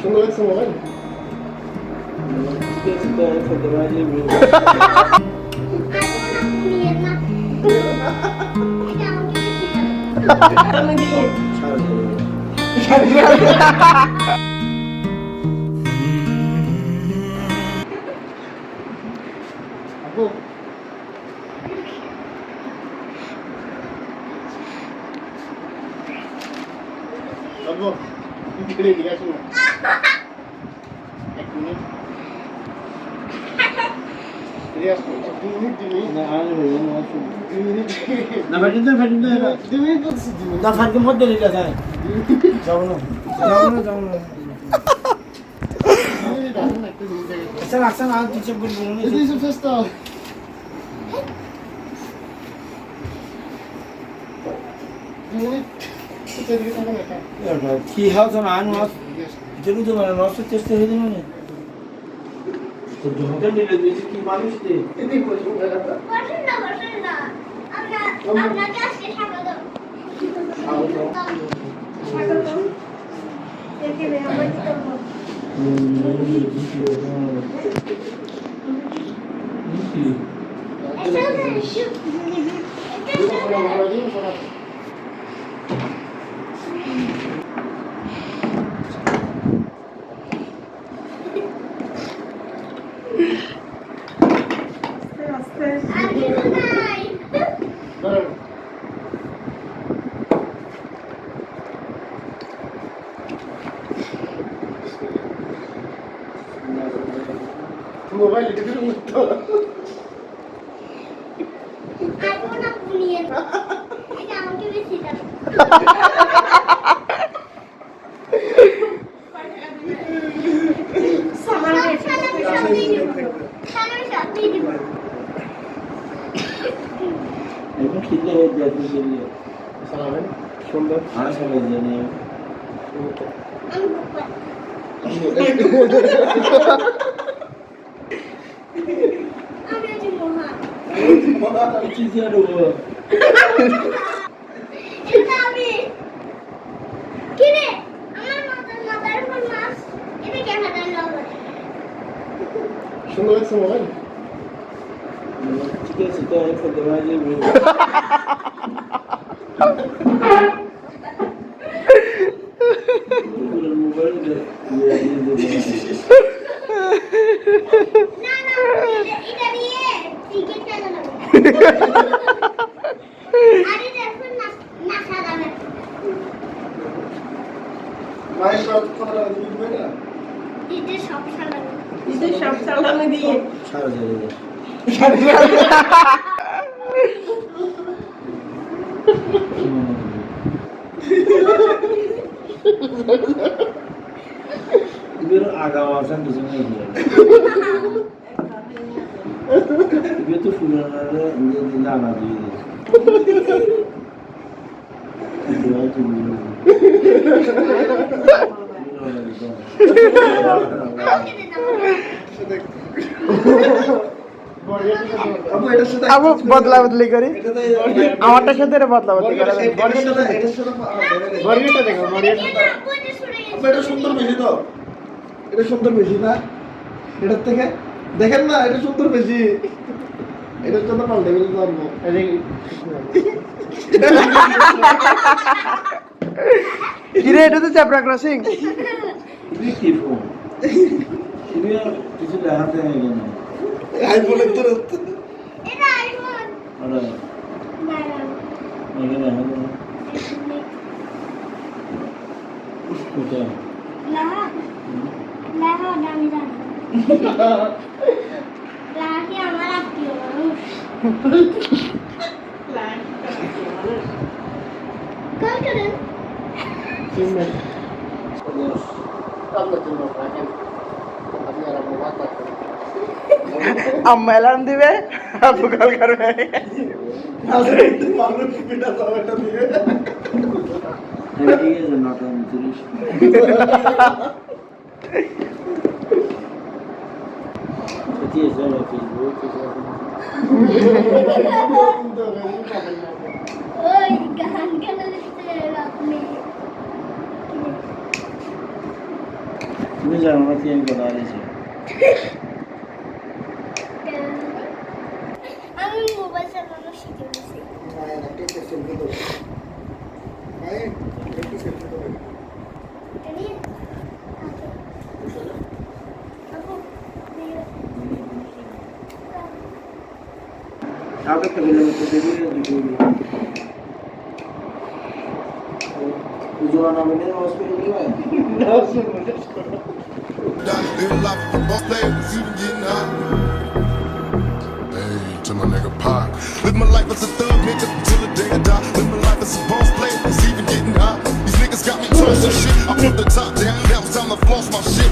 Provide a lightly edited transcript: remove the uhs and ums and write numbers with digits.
সুন্দর লাগছে মোবাইল। আপু এদিকে এদিকে আসুন না। এক মিনিট এদিকে আসুন। 2 মিনিট 2 মিনিট না আর হইল না 2 মিনিট না ফাটিন দে 2 মিনিট বলছি 2 মিনিট। না ফাটিন মধ্যে দিলা যায় যাও না আচ্ছা আচ্ছা না কিছু বলবো না এদিকে ফেস তো কি হাউস না আন হাউস যেগুলো তো মানে নষ্ট চেষ্টা হয়ে যাবে না তো জমতে নিলে দিয়েছি কি মানুষ দে এদিকে বসুন বসেন না আপনাকে আজকে স্বাগত দেখে আমরা কি করব মোবাইল এদিকে উঠতো আইফোন আপনি নিয়ে এটা আমাকে বেশি দাও এখন খিদে হয়ে যায় তুমি দিলে সালামেন সুন্দর আর সবাই জানে আমি আজ মহা কি জানো এটা আমি কি রে আমার মাথার উপর মাছ এটা কেন হাঁটানো সুন্দর লাগছে মোবাইল। ঠিক আছে তো এখন দেওয়া যাবে মোবাইল না না এটা দিয়ে ক্রিকেট খেলা হবে আরে দেখুন না না সারাবে মায়ের কথা দিবে না এটা সব সারাবে ঈদের সব সালামি দিয়ে সারা যাবে 이거는 아가와서 무슨 얘기야? 이것도 불안하다 이제 나가지. 좋아하지 আবু বদলা বদলি করি আমারটার সাথে এটা বদলা বদলি করা যায়। বর্গিটা দেখো বর্গিটা এটা সুন্দর বেশি তো এটা সুন্দর বেশি না এটার থেকে দেখেন না এটা সুন্দর বেশি এটার জন্য পাল্টে গেলে ধরবো কিরে এটা তো চ্যাপড়া ক্রসিং 이게 기포. 이게 কিছু দেখাতে হয় কেন? আইফোনের তো এটা আইফোন আরে না এখানে দেখাতে কোথা না না আমি জানি লাকি আমার আত্মীয় মানুষ কল করেন আম্মা অ্যালার্ম দিবে আপু কল করবে মানুষ পিটা সবাইটা দিয়ে ঠিক আছে নটা 29 ঠিক আছে ফেসবুক ওই গান কেন লিখতে আপনি তুমি জানো না কি আমি কথা আনিছি আমি মোবাইল চালানো শিখে গেছি জানি আপু আগে তো গেলে তো দেবি পুজো না বলে হসপিটাল গেলে Live life from boss players, even getting hot. Hey, to my nigga Pac. Live my life as a thug nigga till the day I die. Live my life as a boss player, it's even getting hot. These niggas got me turned some shit. I put the top down, now it's time to floss my shit.